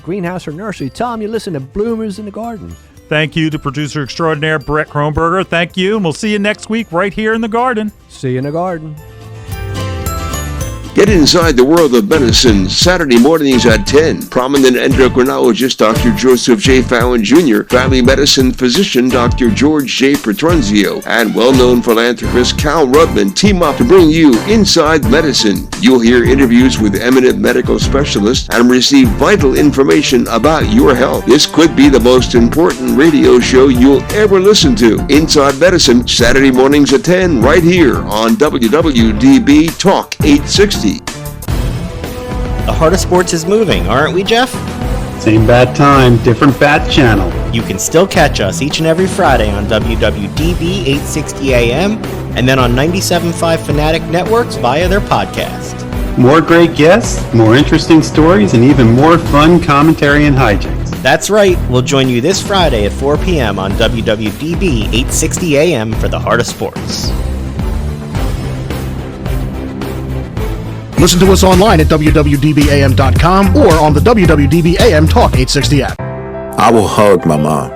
greenhouse or nursery. Tell them you listen to Bloomers in the Garden. Thank you to producer extraordinaire Brett Kronberger. Thank you, and we'll see you next week right here in the garden. See you in the garden. Get inside the world of medicine Saturday mornings at 10. Prominent endocrinologist Dr. Joseph J. Fallon Jr., family medicine physician Dr. George J. Petrunzio, and well-known philanthropist Cal Rudman team up to bring you Inside Medicine. You'll hear interviews with eminent medical specialists and receive vital information about your health. This could be the most important radio show you'll ever listen to. Inside Medicine, Saturday mornings at 10, right here on WWDB Talk 860. The heart of sports is moving, aren't we, Jeff? Same bat time, different bat channel. You can still catch us each and every Friday on WWDB 860 AM and then on 97.5 Fanatic Networks via their podcast. More great guests, more interesting stories, and even more fun commentary and hijinks. That's right. We'll join you this Friday at 4 p.m. on WWDB 860 AM for the heart of sports. Listen to us online at www.dbam.com or on the WWDB AM Talk 860 app. I will hug my mom.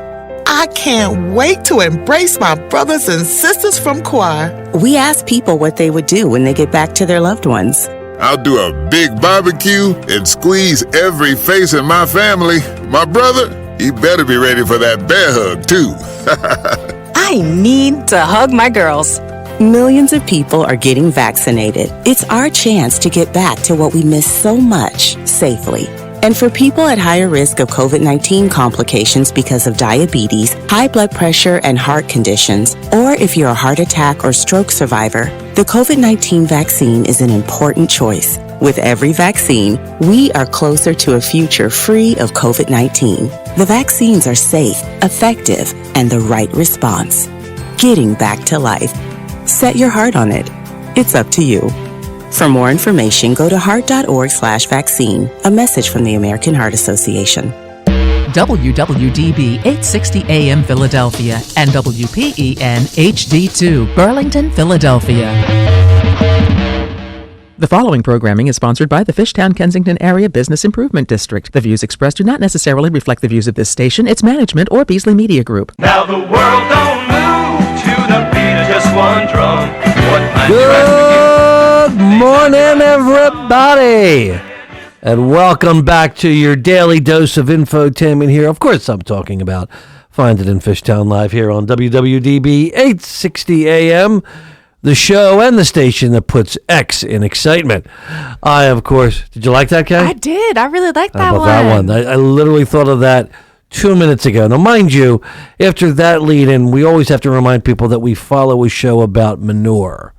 I can't wait to embrace my brothers and sisters from choir. We ask people what they would do when they get back to their loved ones. I'll do a big barbecue and squeeze every face in my family. My brother, he better be ready for that bear hug, too. I need to hug my girls. Millions of people are getting vaccinated. It's our chance to get back to what we miss so much safely. And for people at higher risk of COVID-19 complications because of diabetes, high blood pressure, and heart conditions, or if you're a heart attack or stroke survivor, the COVID-19 vaccine is an important choice. With every vaccine, we are closer to a future free of COVID-19. The vaccines are safe, effective, and the right response. Getting back to life. Set your heart on it. It's up to you. For more information, go to heart.org/vaccine. A message from the American Heart Association. WWDB 860 AM Philadelphia and WPEN HD2 Burlington, Philadelphia. The following programming is sponsored by the Fishtown, Kensington Area Business Improvement District. The views expressed do not necessarily reflect the views of this station, its management, or Beasley Media Group. Now the world don't move to the beat of just one drum. Good morning, everybody, and welcome back to your daily dose of infotainment here. Of course, I'm talking about Find It in Fishtown Live here on WWDB 860 AM, the show and the station that puts X in excitement. I, of course, did you like that, Kay? I did. I really liked that one. That one. I literally thought of that 2 minutes ago. Now, mind you, after that lead-in, we always have to remind people that we follow a show about manure.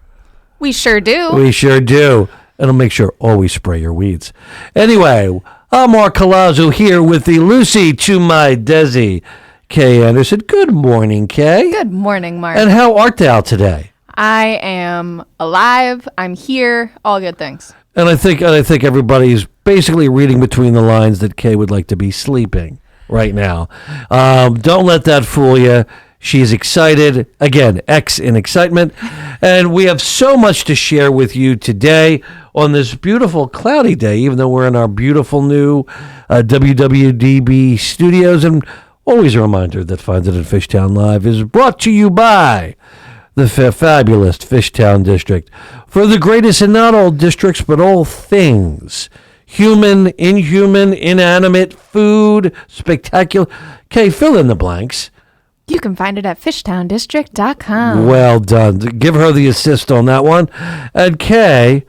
We sure do. We sure do. And I'll make sure always spray your weeds. Anyway, I'm Mark Colazzo here with the Lucy to my Desi, Kay Anderson. Good morning, Kay. Good morning, Mark. And how art thou today? I am alive. I'm here. All good things. And I think everybody's basically reading between the lines that Kay would like to be sleeping right now. Don't let that fool you. She's excited. Again, X in excitement. And we have so much to share with you today on this beautiful cloudy day, even though we're in our beautiful new WWDB studios. And always a reminder that Find It in Fishtown Live is brought to you by the fabulous Fishtown District. For the greatest in not all districts, but all things. Human, inhuman, inanimate, food, spectacular. Okay, fill in the blanks. You can find it at fishtowndistrict.com. Well done. Give her the assist on that one. And Kay,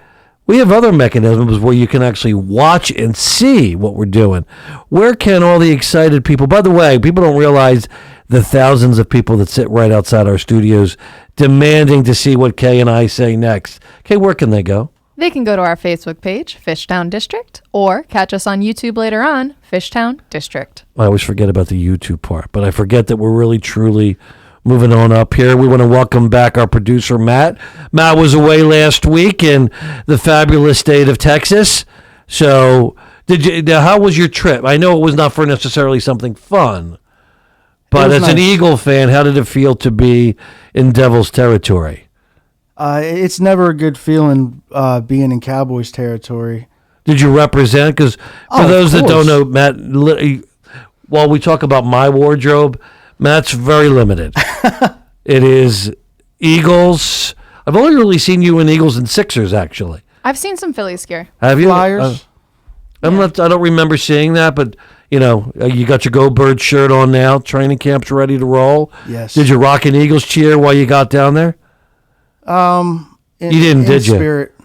we have other mechanisms where you can actually watch and see what we're doing. Where can all the excited people, by the way, people don't realize the thousands of people that sit right outside our studios demanding to see what Kay and I say next. Kay, where can they go? They can go to our Facebook page, Fishtown District, or catch us on YouTube later on, Fishtown District. I always forget about the YouTube part, but I forget that we're really, truly moving on up here. We want to welcome back our producer, Matt. Matt was away last week in the fabulous state of Texas. So, how was your trip? I know it was not for necessarily something fun, but as an Eagle fan, how did it feel to be in Devil's territory? It's never a good feeling being in Cowboys territory. Did you represent? Because for those that don't know, Matt, while we talk about my wardrobe, Matt's very limited. It is Eagles. I've only really seen you in Eagles and Sixers, actually. I've seen some Phillies gear. Have you? Flyers. I don't remember seeing that, but you got your Go Bird shirt on now. Training camp's ready to roll. Yes. Did you rock an Eagles cheer while you got down there? You didn't, did you? Spirit.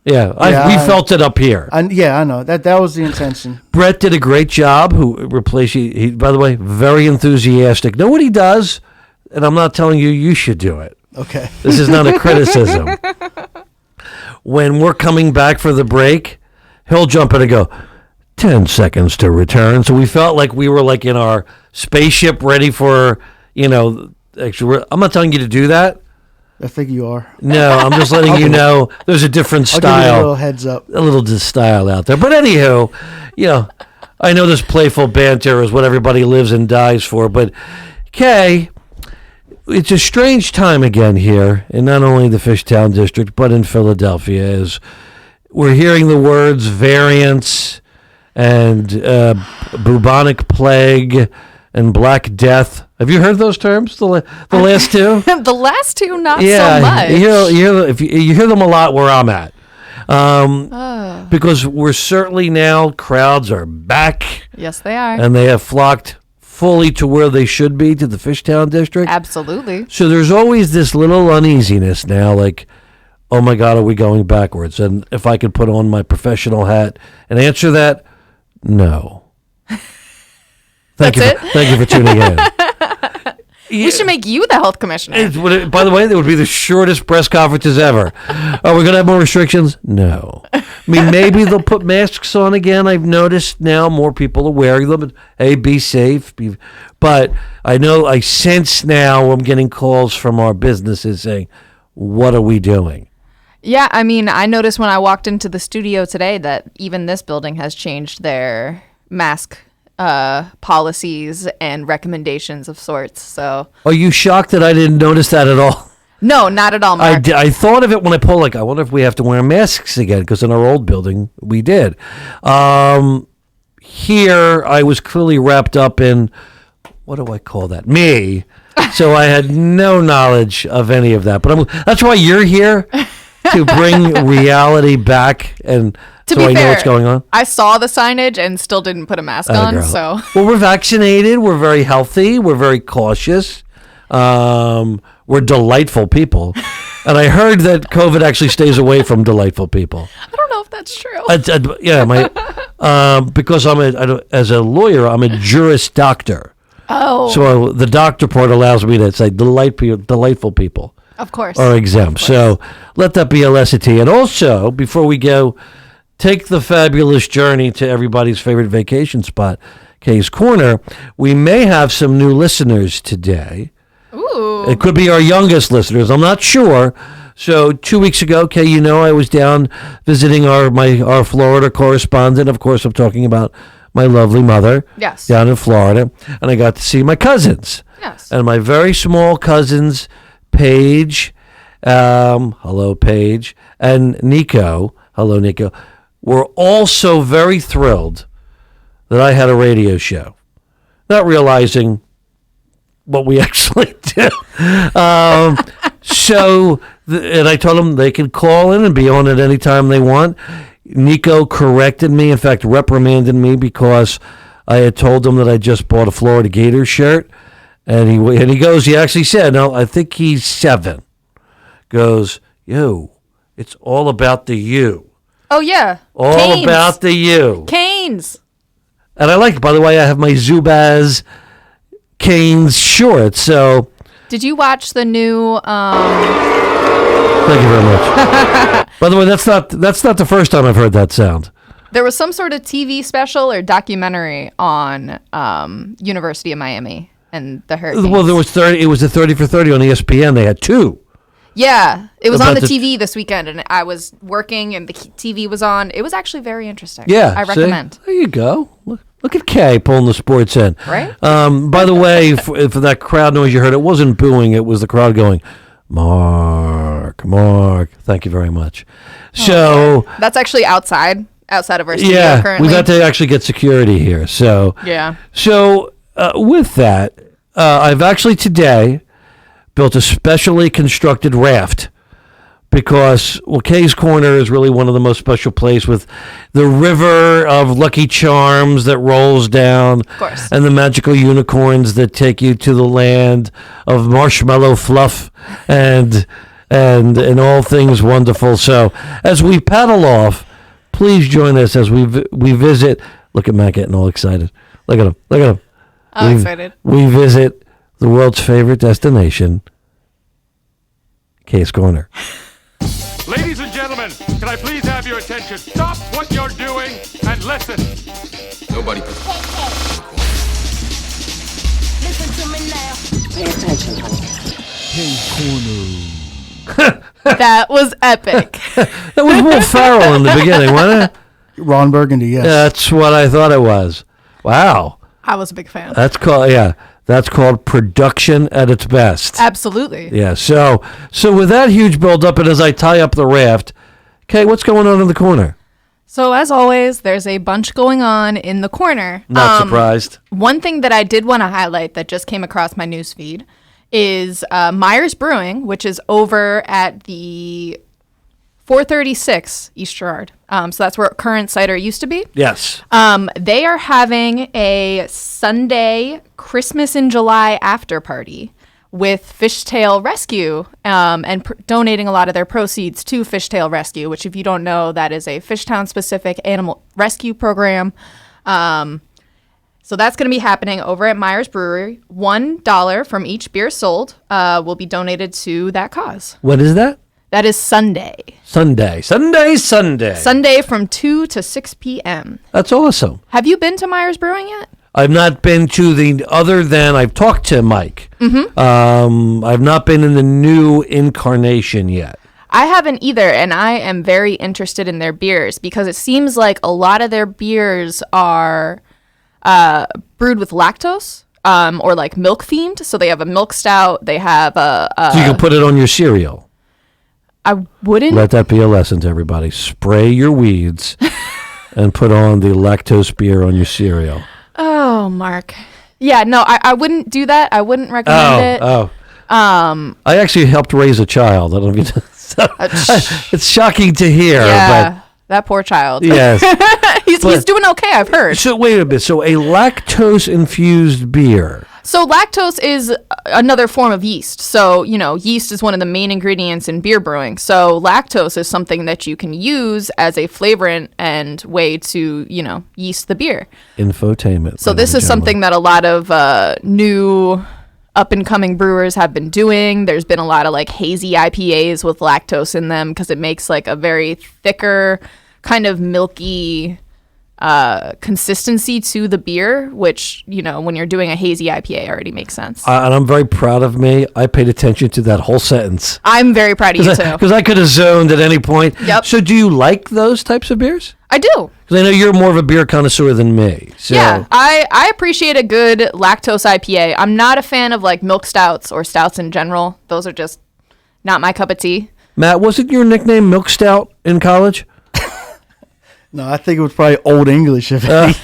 Yeah, we felt it up here. I know that was the intention. Brett did a great job. Who replaced you? He, by the way, very enthusiastic. Know what he does? And I'm not telling you should do it. Okay. This is not a criticism. When we're coming back for the break, he'll jump in and go, 10 seconds to return. So we felt like we were like in our spaceship ready for, actually, I'm not telling you to do that. I think you are. No, I'm just letting you know there's a different style. I'll give you a little heads up. A little style out there. But anywho, I know this playful banter is what everybody lives and dies for. But, Kay, it's a strange time again here in not only the Fishtown District, but in Philadelphia, as we're hearing the words variants and bubonic plague and Black Death. Have you heard those terms? The last two? The last two, not so much. You hear them a lot where I'm at. Because we're certainly now, crowds are back. Yes, they are. And they have flocked fully to where they should be, to the Fishtown District. Absolutely. So there's always this little uneasiness now, like, oh my God, are we going backwards? And if I could put on my professional hat and answer that, no. Thank you for tuning in. We should make you the health commissioner. By the way, that would be the shortest press conferences ever. Are we going to have more restrictions? No. I mean, maybe they'll put masks on again. I've noticed now more people are wearing them. Hey, be safe. But I sense now I'm getting calls from our businesses saying, what are we doing? Yeah, I mean, I noticed when I walked into the studio today that even this building has changed their mask policies and recommendations of sorts. So, are you shocked that I didn't notice that at all? No, not at all, Mark. I thought of it when I pulled, I wonder if we have to wear masks again, because in our old building we did. Here I was clearly wrapped up in, what do I call that? Me. So I had no knowledge of any of that. But that's why you're here, to bring reality back, and to so be I fair, know what's going on. I saw the signage and still didn't put a mask on. Girl. So, well, we're vaccinated. We're very healthy. We're very cautious. We're delightful people, and I heard that COVID actually stays away from delightful people. I don't know if that's true. Because as a lawyer, I'm a Juris Doctor. Oh, so the doctor part allows me to say delightful people. Of course. Are exempt. So let that be a lesson to you. And also, before we go, take the fabulous journey to everybody's favorite vacation spot, Kay's Corner. We may have some new listeners today. Ooh. It could be our youngest listeners. I'm not sure. So 2 weeks ago, Kay, I was down visiting our Florida correspondent. Of course, I'm talking about my lovely mother. Yes. Down in Florida. And I got to see my cousins. Yes. And my very small cousins, Paige, hello Paige, and Nico, hello Nico, were also very thrilled that I had a radio show, not realizing what we actually do. And I told them they could call in and be on it anytime they want. Nico corrected me, in fact reprimanded me, because I had told him that I just bought a Florida Gators shirt. And he goes, he actually said, no, I think he's 7. Goes, it's all about the you. Oh, yeah. All Canes. About the you. Canes. And I like it. By the way, I have my Zubaz Canes shorts. So, did you watch the new... Thank you very much. By the way, that's not the first time I've heard that sound. There was some sort of TV special or documentary on University of Miami and the Hurricanes. Well, it was the 30 for 30 on ESPN. They had 2. Yeah, it was on the TV this weekend, and I was working, and the TV was on. It was actually very interesting. Yeah, I recommend. There you go. Look at Kay pulling the sports in. Right. By the way, for that crowd noise you heard, it wasn't booing. It was the crowd going, Mark. Thank you very much. So that's actually outside. outside of our studio Yeah, currently. we've got to actually get security here. So Yeah. So with that, I've actually today built a specially constructed raft because, well, Kae's Corner is really one of the most special places with the river of Lucky Charms that rolls down, of course, and the magical unicorns that take you to the land of marshmallow fluff and all things wonderful. So as we paddle off, please join us as we visit. Look at Matt getting all excited. Look at him. Look at him. I'm excited. We visit the world's favorite destination, Kae's Corner. Ladies and gentlemen, can I please have your attention? Stop what you're doing and listen. Nobody. Listen to me now. Pay attention, honey. That was epic. That was Will Ferrell in the beginning, wasn't it? Ron Burgundy, yes. That's what I thought it was. Wow. I was a big fan. That's called production at its best. Absolutely. Yeah. So with that huge build-up, and as I tie up the raft, Kae, what's going on in the corner? So as always, there's a bunch going on in the corner. Not surprised. One thing that I did want to highlight that just came across my newsfeed is Myers Brewing, which is over at the 436 East Girard. So that's where current cider used to be. Yes. They are having a Sunday Christmas in July after party with Fishtail Rescue and donating a lot of their proceeds to Fishtail Rescue, which, if you don't know, that is a Fishtown-specific animal rescue program. So that's going to be happening over at Myers Brewery. $1 from each beer sold will be donated to that cause. What is that? That is Sunday. Sunday from 2 to 6 p.m. That's awesome. Have you been to Myers Brewing yet? I've not been to I've talked to Mike. Mm-hmm. I've not been in the new incarnation yet. I haven't either, and I am very interested in their beers because it seems like a lot of their beers are brewed with lactose or like milk themed. So they have a milk stout. They have so you can put it on your cereal. I wouldn't. Let that be a lesson to everybody. Spray your weeds and put on the lactose beer on your cereal. Oh, Mark. Yeah, no, I wouldn't do that. I wouldn't recommend it. I actually helped raise a child. I don't know if you it's shocking to hear. Yeah, but that poor child. Yes. he's doing okay, I've heard. So wait a bit. So a lactose-infused beer. So lactose is another form of yeast. So, yeast is one of the main ingredients in beer brewing. So lactose is something that you can use as a flavorant and way to, yeast the beer. Infotainment. So this is something that a lot of new up-and-coming brewers have been doing. There's been a lot of like hazy IPAs with lactose in them because it makes like a very thicker, kind of milky consistency to the beer, which, when you're doing a hazy IPA already makes sense. And I'm very proud of me. I paid attention to that whole sentence. I'm very proud of you, too. Because I could have zoned at any point. Yep. So do you like those types of beers? I do. Because I know you're more of a beer connoisseur than me. So. Yeah, I appreciate a good lactose IPA. I'm not a fan of like milk stouts or stouts in general. Those are just not my cup of tea. Matt, wasn't your nickname Milk Stout in college? No, I think it was probably Old English. If and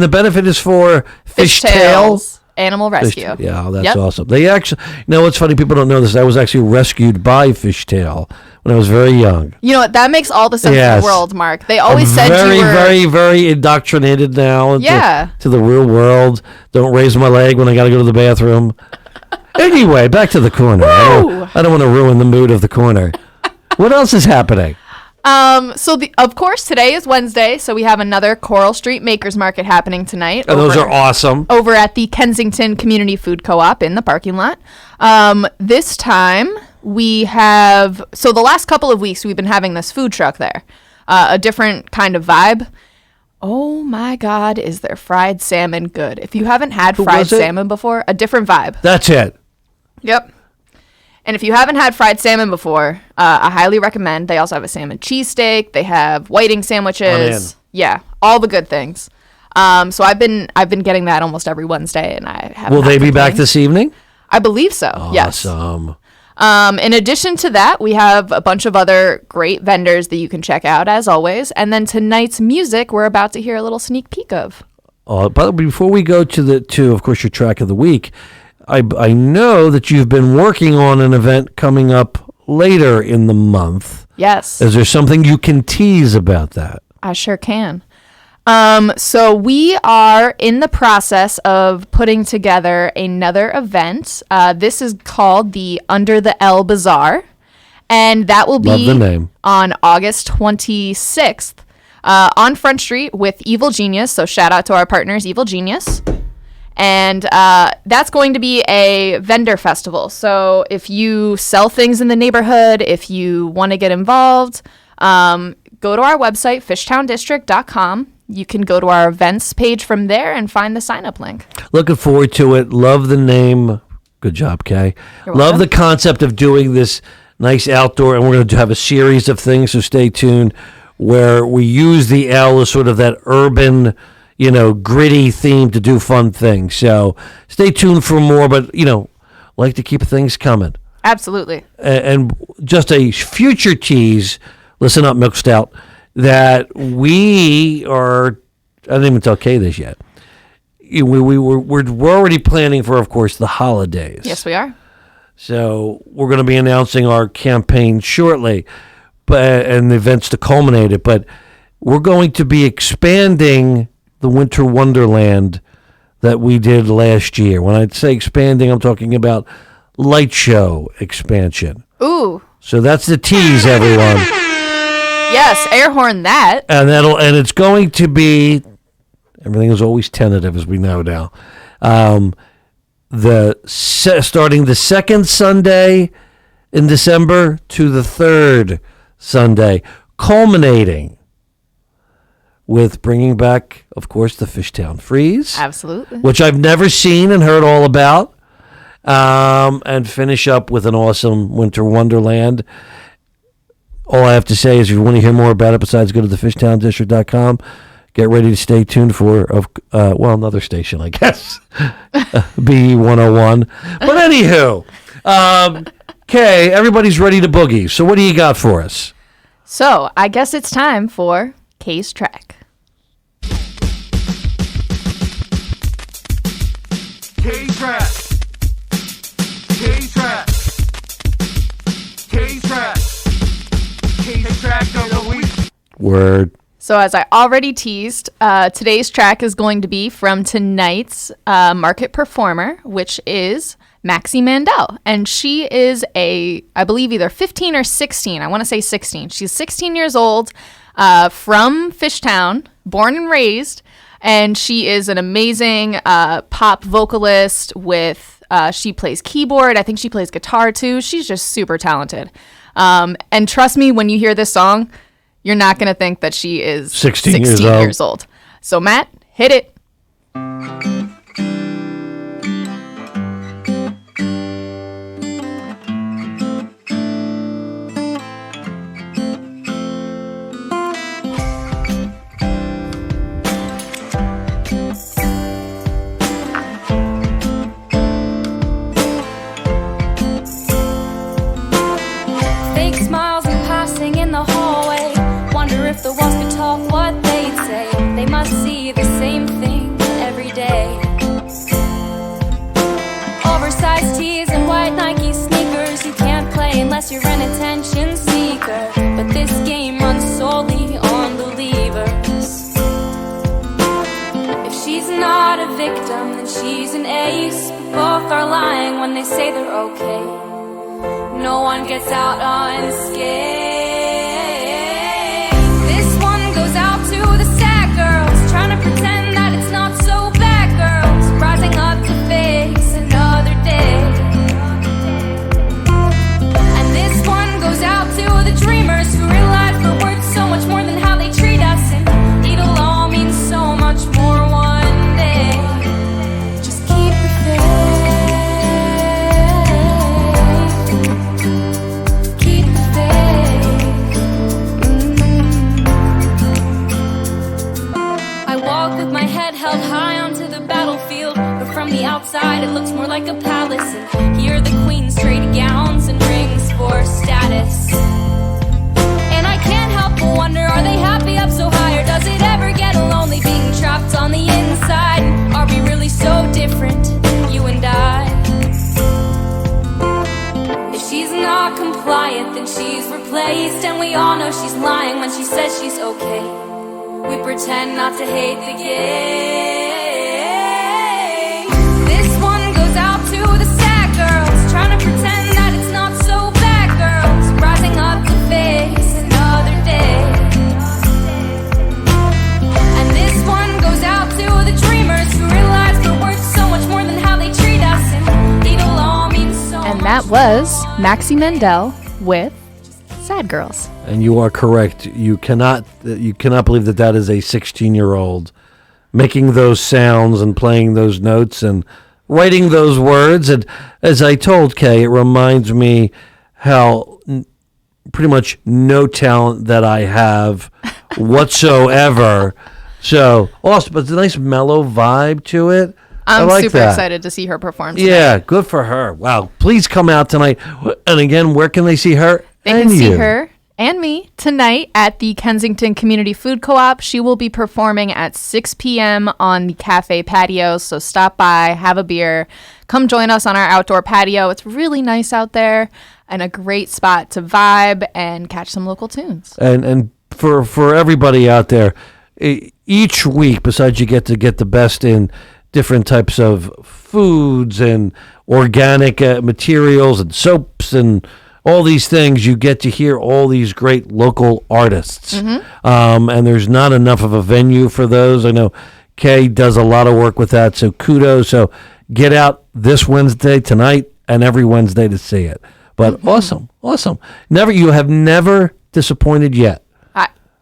the benefit is for Fishtail Animal Rescue. Yeah, that's awesome. They actually, what's funny? People don't know this. I was actually rescued by Fishtail when I was very young. You know what? That makes all the sense in the world, Mark. They always said very, you were very, very indoctrinated now. To the real world. Don't raise my leg when I got to go to the bathroom. Anyway, back to the corner. I don't want to ruin the mood of the corner. What else is happening? Of course, today is Wednesday, so we have another Coral Street Makers Market happening tonight. And those are awesome. Over at the Kensington Community Food Co-op in the parking lot. This time, we have... So the last couple of weeks, we've been having this food truck there. A different kind of vibe. Oh my God, is their fried salmon good? If you haven't had fried salmon before, a different vibe. That's it. Yep. And if you haven't had fried salmon before, I highly recommend. They also have a salmon cheesesteak. They have whiting sandwiches. Yeah, all the good things. So I've been getting that almost every Wednesday, and I have. Will they be back this evening? I believe so. Awesome. In addition to that, we have a bunch of other great vendors that you can check out, as always. And then tonight's music, we're about to hear a little sneak peek of. But before we go to of course, your track of the week, I know that you've been working on an event coming up later in the month. Yes. Is there something you can tease about that? I sure can. So we are in the process of putting together another event. This is called the Under the L Bazaar, and that will Love be the name. on August 26th on Front Street with Evil Genius. So shout out to our partners, Evil Genius. And that's going to be a vendor festival. So if you sell things in the neighborhood, if you want to get involved, go to our website, fishtowndistrict.com. You can go to our events page from there and find the sign-up link. Looking forward to it. Love the name. Good job, Kay. You're Love welcome. the concept of doing this nice outdoor, and we're going to have a series of things, so stay tuned, where we use the L as sort of that urban, gritty theme to do fun things. So stay tuned for more, but, like to keep things coming. Absolutely. And just a future tease, listen up, Milk Stout, that we are, I didn't even tell Kay this yet. We're already planning for, of course, the holidays. Yes, we are. So we're going to be announcing our campaign shortly, and the events to culminate it. But we're going to be expanding the Winter Wonderland that we did last year. When I say expanding, I'm talking about light show expansion. Ooh. So that's the tease, everyone. Yes, air horn that. And it's going to be, everything is always tentative, as we know now. Starting the second Sunday in December to the third Sunday, culminating with bringing back, of course, the Fishtown Freeze. Absolutely. Which I've never seen and heard all about. And finish up with an awesome Winter Wonderland. All I have to say is if you want to hear more about it, besides go to thefishtowndistrict.com, get ready to stay tuned for, another station, I guess, B101. But anywho, Kay, everybody's ready to boogie. So what do you got for us? So I guess it's time for Kay's track. K-Trap. K-Trap. K-Trap. K-Track of the week. Word. So as I already teased, today's track is going to be from tonight's market performer, which is Maxie Mandel. And she is I believe either 15 or 16. I want to say 16. She's 16 years old, from Fishtown, born and raised. And she is an amazing pop vocalist with, she plays keyboard. I think she plays guitar too. She's just super talented. And trust me, when you hear this song, you're not going to think that she is 16 years old. So Matt, hit it. Fake smiles and passing in the hallway. Wonder if the walls could talk, what they'd say. They must see the same thing every day. Oversized tees and white Nike sneakers. You can't play unless you're an attention seeker. But this game runs solely on believers. If she's not a victim, then she's an ace. Both are lying when they say they're okay. No one gets out unscathed. This one goes out to the sad girls, trying to pretend that it's not so bad, girls, rising up to face another day. And this one goes out to the dreamers who realize we're worth so much more than how they treat us, and it'll all mean so much more one day. Just keep the faith. With my head held high onto the battlefield, but from the outside it looks more like a palace. And here the queens trade gowns and for status. And I can't help but wonder, are they happy up so high, or does it ever get lonely being trapped on the inside? Are we really so different, you and I? If she's not compliant, then she's replaced, and we all know she's lying when she says she's okay. We pretend not to hate the game. This one goes out to the sad girls, trying to pretend that it's not so bad, girls, rising up to face another day. And this one goes out to the dreamers who realize we're worth so much more than how they treat us, and it all means so much. And that was Maxi Mendel with Sad Girls. And you are correct. You cannot believe that is a 16-year-old making those sounds and playing those notes and writing those words. And as I told Kay, it reminds me how pretty much no talent that I have whatsoever. So awesome, but it's a nice mellow vibe to it. I'm like super that. excited to see her perform tonight. Yeah, good for her. Wow. Please come out tonight. And again, where can they see her? They can see her and me tonight at the Kensington Community Food Co-op. She will be performing at 6 p.m. on the cafe patio, so stop by, have a beer, come join us on our outdoor patio. It's really nice out there and a great spot to vibe and catch some local tunes. And for everybody out there, each week, besides you get to get the best in different types of foods and organic materials and soaps and all these things, you get to hear all these great local artists. And there's not enough of a venue for those. I know Kay does a lot of work with that, so kudos. So get out this Wednesday, tonight, and every Wednesday to see it. But awesome. You have never disappointed yet.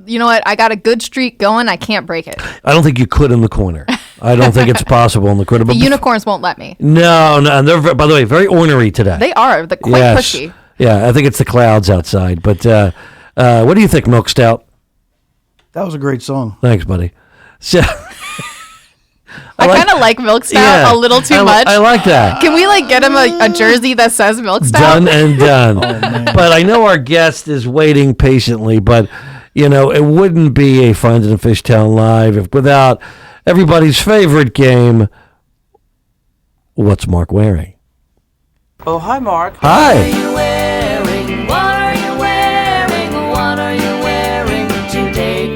You know what? I got a good streak going. I can't break it. I don't think you could in the corner. I don't think it's possible in the corner. The unicorns won't let me. No. And they're, by the way, very ornery today. They are. They're quite pushy. Yeah, I think it's the clouds outside. But what do you think, Milk Stout? That was a great song. Thanks, buddy. So, I kind of like Milk Stout a little too much. I like that. Can we get him a jersey that says Milk Stout? Done and done. But I know our guest is waiting patiently, but it wouldn't be a Find It in Fishtown Live without everybody's favorite game, What's Mark Wearing? Oh, hi, Mark. Hi. What are you wearing? What are you wearing? What are you wearing today?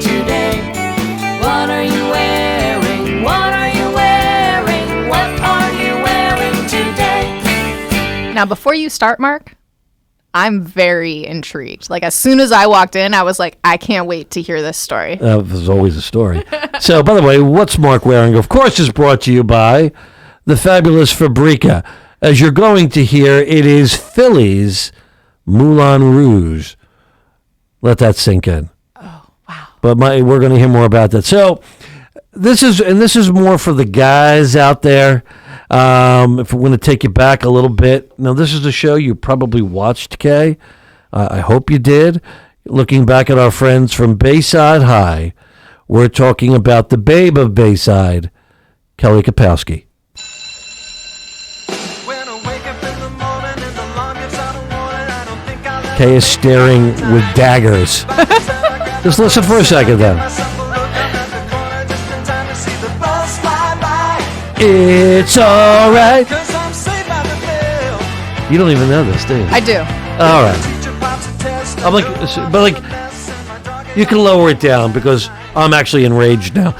What are you wearing? What are you wearing? What are you wearing today? Now, before you start, Mark, I'm very intrigued. As soon as I walked in, I was like, I can't wait to hear this story. There's always a story. So, by the way, What's Mark Wearing, of course, is brought to you by the fabulous Fabrika. As you're going to hear, it is Philly's Moulin Rouge. Let that sink in. Oh, wow. But we're going to hear more about that. So this is more for the guys out there. If we're going to take you back a little bit. Now, this is a show you probably watched, Kay. I hope you did. Looking back at our friends from Bayside High, we're talking about the babe of Bayside, Kelly Kapowski. Kay is staring with daggers. Just listen for a second then. It's alright. You don't even know this, do you? I do. All right. But you can lower it down because I'm actually enraged now.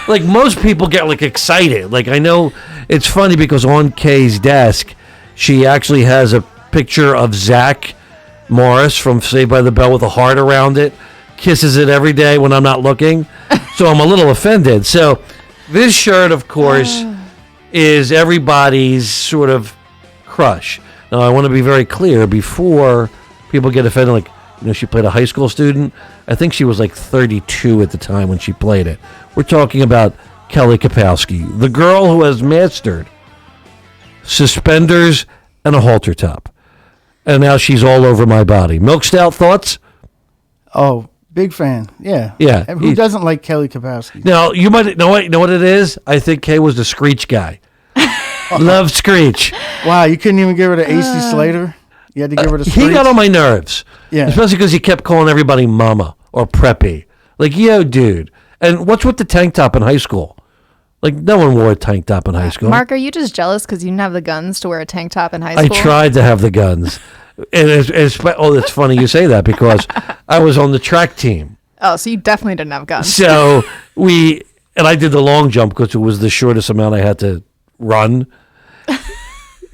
Like most people get excited. I know it's funny because on Kay's desk, she actually has a picture of Zach Morris from Saved by the Bell with a heart around it, kisses it every day when I'm not looking. So I'm a little offended. So this shirt, of course, is everybody's sort of crush. Now, I want to be very clear before people get offended. She played a high school student. I think she was 32 at the time when she played it. We're talking about Kelly Kapowski, the girl who has mastered suspenders and a halter top. And now she's all over my body. Milk Stout, thoughts? Oh, big fan. Yeah. Yeah. Who doesn't like Kelly Kapowski? Now, you might know what it is? I think Kay was the Screech guy. Love Screech. Wow, you couldn't even give her to AC Slater? You had to give her the He streets? got on my nerves. Yeah. Especially because he kept calling everybody mama or preppy. Like, yo, dude. And what's with the tank top in high school? Like, no one wore a tank top in high school. Mark, are you just jealous because you didn't have the guns to wear a tank top in high school? I tried to have the guns. And it's funny you say that because I was on the track team. Oh, so you definitely didn't have guns. So I did the long jump because it was the shortest amount I had to run.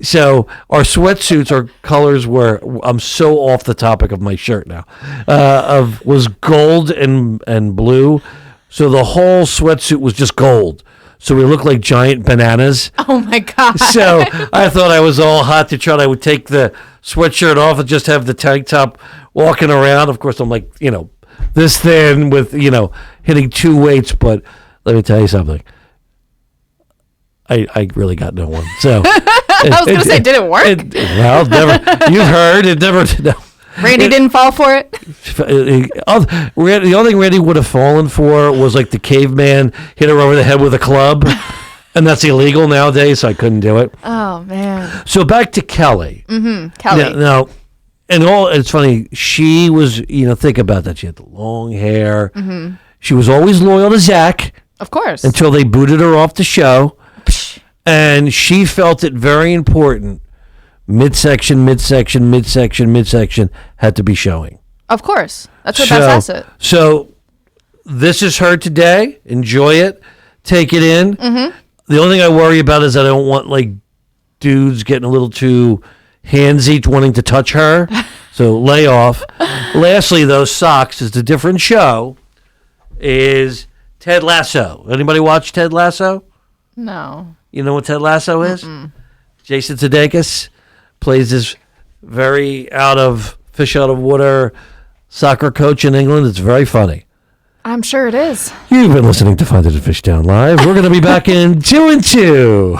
So our sweatsuits, our colors were, I'm so off the topic of my shirt now, was gold and blue. So the whole sweatsuit was just gold. So we looked like giant bananas. Oh my God. So I thought I was all hot to try. I would take the sweatshirt off and just have the tank top walking around. Of course, I'm like, this thin with, hitting 2 weights. But let me tell you something. I really got no one. So I was going to say, did it work? Well, never. You've heard it never. No. Randy didn't fall for it? The only thing Randy would have fallen for was like the caveman hit her over the head with a club. And that's illegal nowadays, so I couldn't do it. Oh, man. So back to Kelly. Mm-hmm. Kelly. Now, it's funny. She was, think about that. She had the long hair. Mm-hmm. She was always loyal to Zach. Of course. Until they booted her off the show. And she felt it very important. Midsection had to be showing. Of course. That's what best has it. So this is her today. Enjoy it. Take it in. Mm-hmm. The only thing I worry about is I don't want like dudes getting a little too handsy wanting to touch her. So lay off. Lastly, though, Socks is a different show. Is Ted Lasso. Anybody watch Ted Lasso? No. You know what Ted Lasso is? Mm-mm. Jason Sudeikis plays this very fish out of water soccer coach in England. It's very funny. I'm sure it is. You've been listening to Find It at Fishtown Live. We're going to be back in 2 and 2.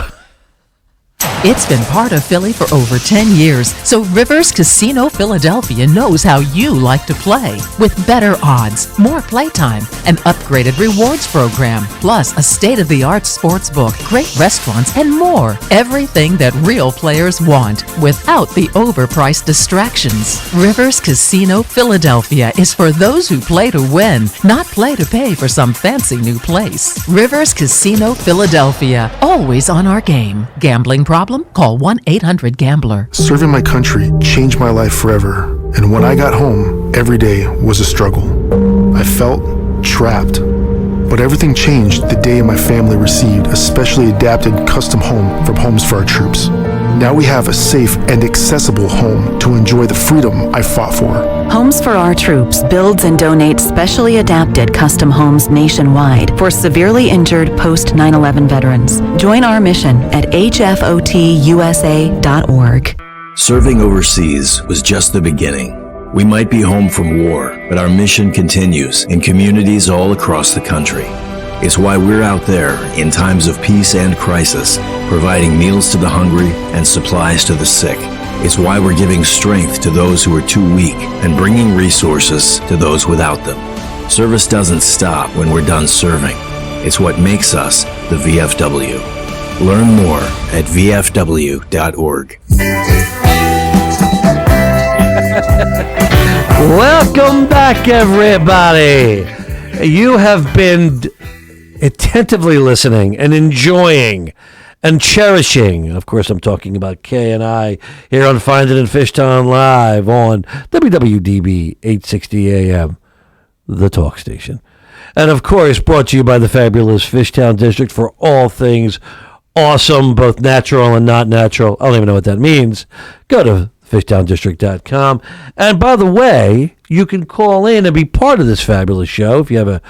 It's been part of Philly for over 10 years, so Rivers Casino Philadelphia knows how you like to play. With better odds, more playtime, an upgraded rewards program, plus a state-of-the-art sports book, great restaurants, and more. Everything that real players want, without the overpriced distractions. Rivers Casino Philadelphia is for those who play to win, not play to pay for some fancy new place. Rivers Casino Philadelphia, always on our game. Gambling problem? Call 1-800-GAMBLER. Serving my country changed my life forever, and when I got home, every day was a struggle. I felt trapped. But everything changed the day my family received a specially adapted custom home from Homes for Our Troops. Now we have a safe and accessible home to enjoy the freedom I fought for. Homes for Our Troops builds and donates specially adapted custom homes nationwide for severely injured post 9/11 veterans. Join our mission at hfotusa.org. Serving overseas was just the beginning. We might be home from war, but our mission continues in communities all across the country. It's why we're out there in times of peace and crisis, providing meals to the hungry and supplies to the sick. It's why we're giving strength to those who are too weak and bringing resources to those without them. Service doesn't stop when we're done serving. It's what makes us the VFW. Learn more at vfw.org. Welcome back, everybody. You have been attentively listening and enjoying and cherishing. Of course, I'm talking about Kay and I here on Find It in Fishtown Live on WWDB 860 AM, the talk station. And of course, brought to you by the fabulous Fishtown District for all things awesome, both natural and not natural. I don't even know what that means. Go to fishtowndistrict.com. And by the way, you can call in and be part of this fabulous show if you have a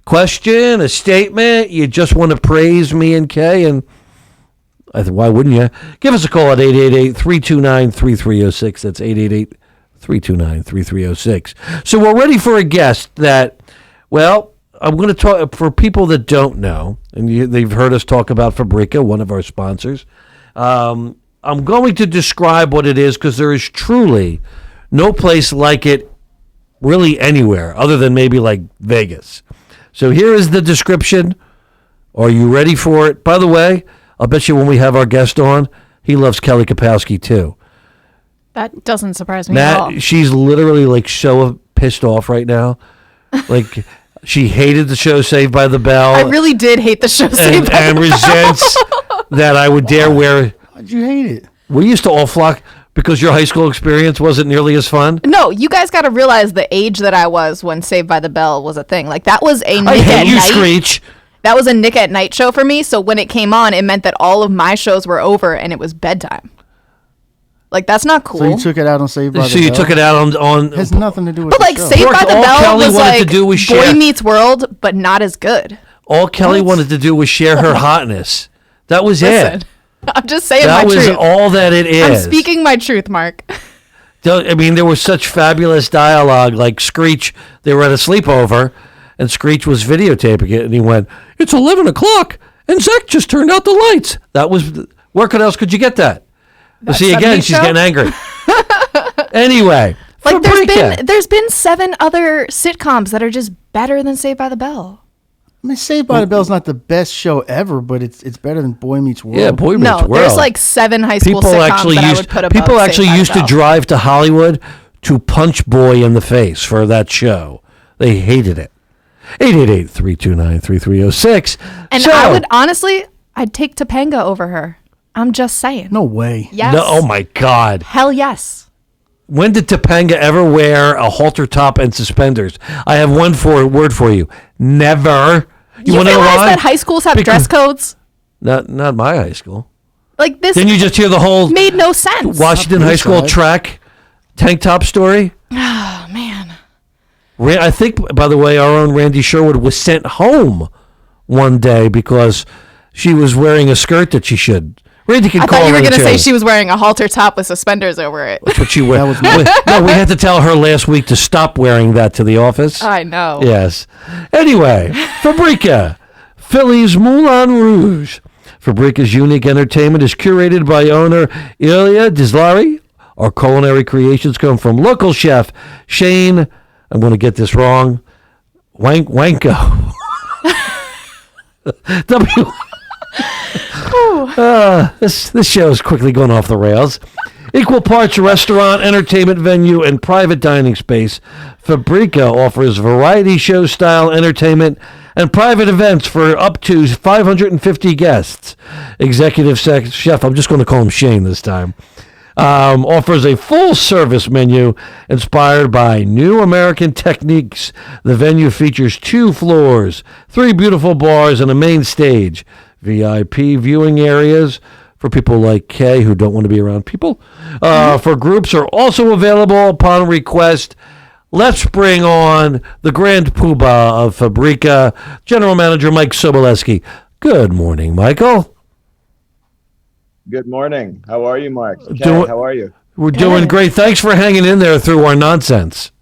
question, a statement, you just want to praise me and Kay, and why wouldn't you? Give us a call at 888-329-3306. That's 888-329-3306. So we're ready for a guest that, well, I'm going to talk, for people that don't know, and they've heard us talk about Fabrika, one of our sponsors. I'm going to describe what it is because there is truly no place like it really anywhere other than maybe like Vegas. So here is the description. Are you ready for it? By the way, I'll bet you when we have our guest on, he loves Kelly Kapowski too. That doesn't surprise me at all. Matt, she's literally like so pissed off right now. Like she hated the show Saved by the Bell. I really did hate the show Saved by the Bell. And resents that I would dare wear. Why'd you hate it? We used to all flock because your high school experience wasn't nearly as fun. No, you guys got to realize the age that I was when Saved by the Bell was a thing. Like that was a Nick I hate at you, Night. Screech. That was a Nick at Night show for me. So when it came on, it meant that all of my shows were over and it was bedtime. Like that's not cool. So you took it out on Saved by the Bell? So you took it out on. It has nothing to do with But like the show. Saved by the all Bell Kelly was wanted like to do was Boy share- Meets World, but not as good. All Kelly wanted to do was share her hotness. That was Listen, it. I'm just saying That my was truth. all that it is. I'm speaking my truth, Mark. I mean, there was such fabulous dialogue. Like Screech, they were at a sleepover, and Screech was videotaping it, and he went, "It's 11 o'clock, and Zach just turned out the lights." That was where else could you get that? That See, again, 70s she's show? getting angry. Anyway, Like Fabrika. there's been 7 other sitcoms that are just better than Saved by the Bell. I mean, Saved by the Bell's not the best show ever, but it's better than Boy Meets World. Yeah, Boy Meets No, World. there's like 7 high school sitcoms that I would put above people actually Saved by the used to Bell. drive to Hollywood to punch Boy in the face for that show. They hated it. 888-329-3306. And I would honestly, I'd take Topanga over her. I'm just saying. No way. Yes. No, oh my God. Hell yes. When did Topanga ever wear a halter top and suspenders? I have one word for you. Never. You wanna know realize why? that high schools have dress codes? Not my high school. Like this. Didn't you just hear the whole made no sense. Washington High School track tank top story? Oh man. I think, by the way, our own Randy Sherwood was sent home one day because she was wearing a skirt that she should. Randy can I call thought you were her going to too. say she was wearing a halter top with suspenders over it. That's what she wore. No, we had to tell her last week to stop wearing that to the office. I know. Yes. Anyway, Fabrika, Philly's Moulin Rouge. Fabrika's unique entertainment is curated by owner YLIA DZLIERI. Our culinary creations come from local chef SHAIN. I'm going to get this wrong. WANCIO. This show is quickly going off the rails. Equal parts restaurant, entertainment venue, and private dining space, Fabrika offers variety show style entertainment and private events for up to 550 guests. Executive chef, I'm just going to call him Shane this time, offers a full service menu inspired by new American techniques. The venue features 2 floors, 3 beautiful bars, and a main stage. VIP viewing areas for people like Kay who don't want to be around people. For groups are also available upon request. Let's bring on the grand poobah of Fabrika, General Manager Mike Sobolewski. Good morning, Michael. Good morning. How are you, Mark? How are you? We're doing great. Thanks for hanging in there through our nonsense.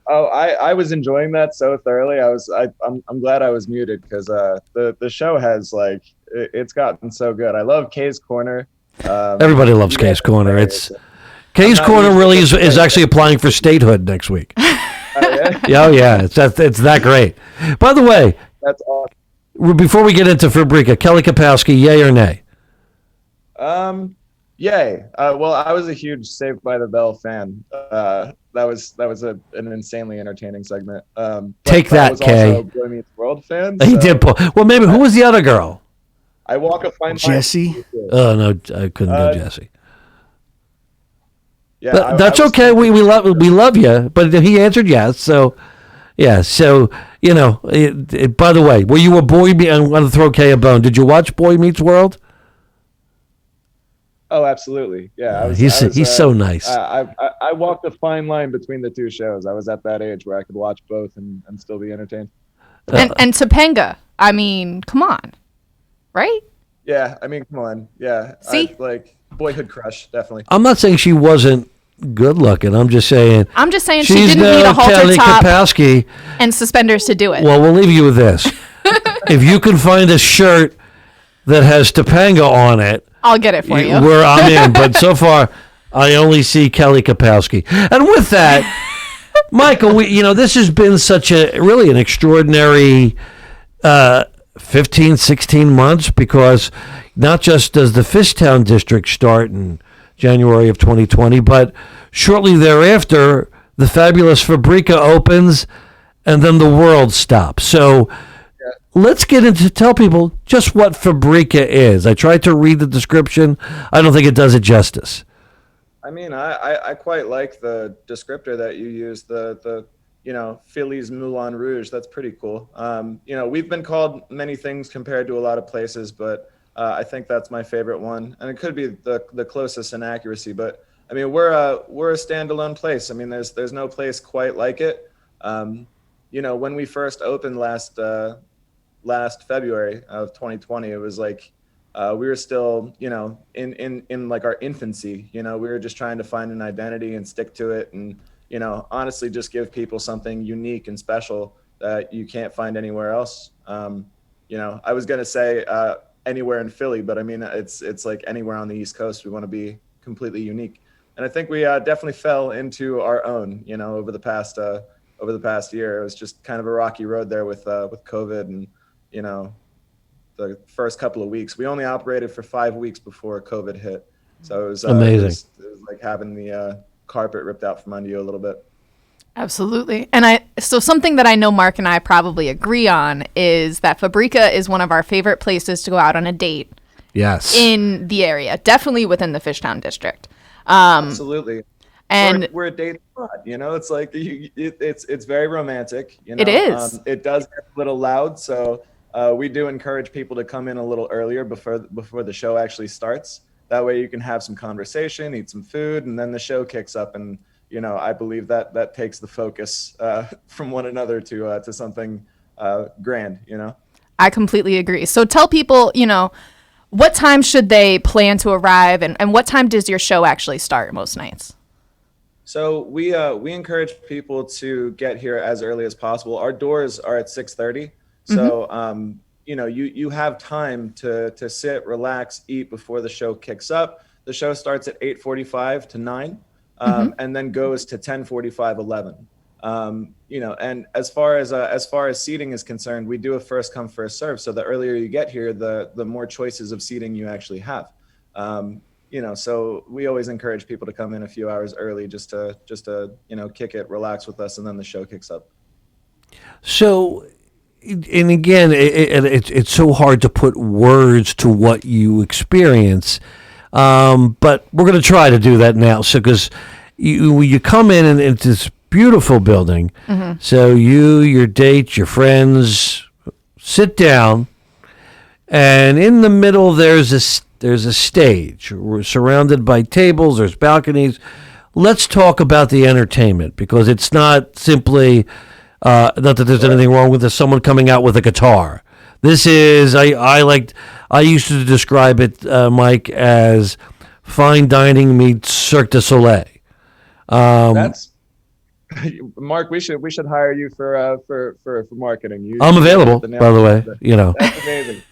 Oh, I was enjoying that so thoroughly. I'm glad I was muted because the show has it's gotten so good. I love Kay's Corner. Everybody loves Kay's Corner. Kay's Corner really is actually applying for statehood next week. Oh yeah, it's that great. By the way, that's awesome. Before we get into Fabrika, Kelly Kapowski, yay or nay? Yay. Well, I was a huge Saved by the Bell fan. That was an insanely entertaining segment. Take that, Kay. I was also a Boy Meets World fan. He did. Well, maybe who was the other girl? I walk a fine line. Jesse. Oh no, I couldn't go Jesse. Yeah, that's okay. We love you, but he answered yes. So yeah. So by the way, were you a Boy? I want to throw Kay a bone. Did you watch Boy Meets World? Oh, absolutely. Yeah, he's so nice. I walked a fine line between the 2 shows. I was at that age where I could watch both and still be entertained. And Topanga, I mean, come on, right? Yeah, I mean, come on. Yeah, see, boyhood crush, definitely. I'm not saying she wasn't good looking. I'm just saying she didn't need a halter Kelly top Kapowski and suspenders to do it. Well, we'll leave you with this: if you can find a shirt that has Topanga on it, I'll get it for you. I'm in, but so far I only see Kelly Kapowski. And with that, Michael, this has been such an extraordinary 15, 16 months because not just does the Fishtown District start in January of 2020. But shortly thereafter, the fabulous Fabrika opens, and then the world stops. So let's get into, tell people just what Fabrika is. I tried to read the description. I don't think it does it justice. I mean, I quite like the descriptor that you used, the Philly's Moulin Rouge. That's pretty cool. We've been called many things compared to a lot of places, but I think that's my favorite one. And it could be the closest in accuracy, but I mean, we're a standalone place. I mean, there's no place quite like it. When we first opened last February of 2020, it was like we were still, in like our infancy. We were just trying to find an identity and stick to it, and honestly, just give people something unique and special that you can't find anywhere else. I was gonna say anywhere in Philly, but I mean it's like anywhere on the East Coast. We want to be completely unique, and I think we definitely fell into our own. Over the past year, it was just kind of a rocky road there with COVID and the first couple of weeks. We only operated for 5 weeks before COVID hit, so it was amazing. It was like having the carpet ripped out from under you a little bit. Absolutely. And so something that I know Mark and I probably agree on is that Fabrika is one of our favorite places to go out on a date. Yes. In the area, definitely within the Fishtown District. Absolutely. And we're a date spot, it's like it's very romantic. It is. It does get a little loud, so we do encourage people to come in a little earlier before the show actually starts. That way you can have some conversation, eat some food, and then the show kicks up. And I believe that takes the focus from one another to something grand. I completely agree. So tell people, what time should they plan to arrive, and what time does your show actually start most nights? So we encourage people to get here as early as possible. Our doors are at 6:30, so you have time to sit, relax, eat before the show kicks up. The show starts at 8:45 to 9, and then goes to 10:45, 11. And as far as seating is concerned, we do a first come first serve. So the earlier you get here, the more choices of seating you actually have. So we always encourage people to come in a few hours early just to kick it, relax with us, and then the show kicks up. So, and again, it's so hard to put words to what you experience, but we're going to try to do that now. So, because you come in and it's this beautiful building, so your date, your friends sit down, and in the middle there's a stage. We're surrounded by tables. There's balconies. Let's talk about the entertainment, because it's not simply not that there's anything wrong with this, someone coming out with a guitar. This is I used to describe it, Mike, as fine dining meets Cirque du Soleil. That's Mark. We should hire you for marketing. I'm available, by the way. That's amazing.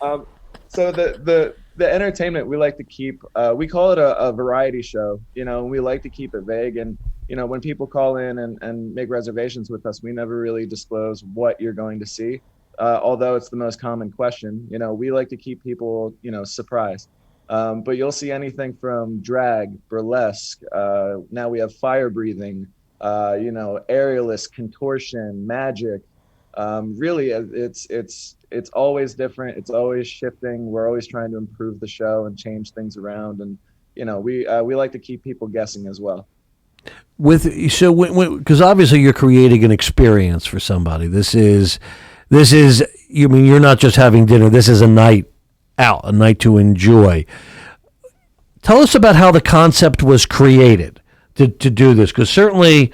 So the entertainment, we like to keep, we call it a variety show, we like to keep it vague. And, when people call in and make reservations with us, we never really disclose what you're going to see. Although it's the most common question, we like to keep people, surprised. But you'll see anything from drag, burlesque. Now we have fire breathing, aerialist, contortion, magic. Really, it's always different. It's always shifting. We're always trying to improve the show and change things around. And, we like to keep people guessing as well. Because obviously you're creating an experience for somebody. This is, you're not just having dinner. This is a night out, a night to enjoy. Tell us about how the concept was created to do this, because certainly,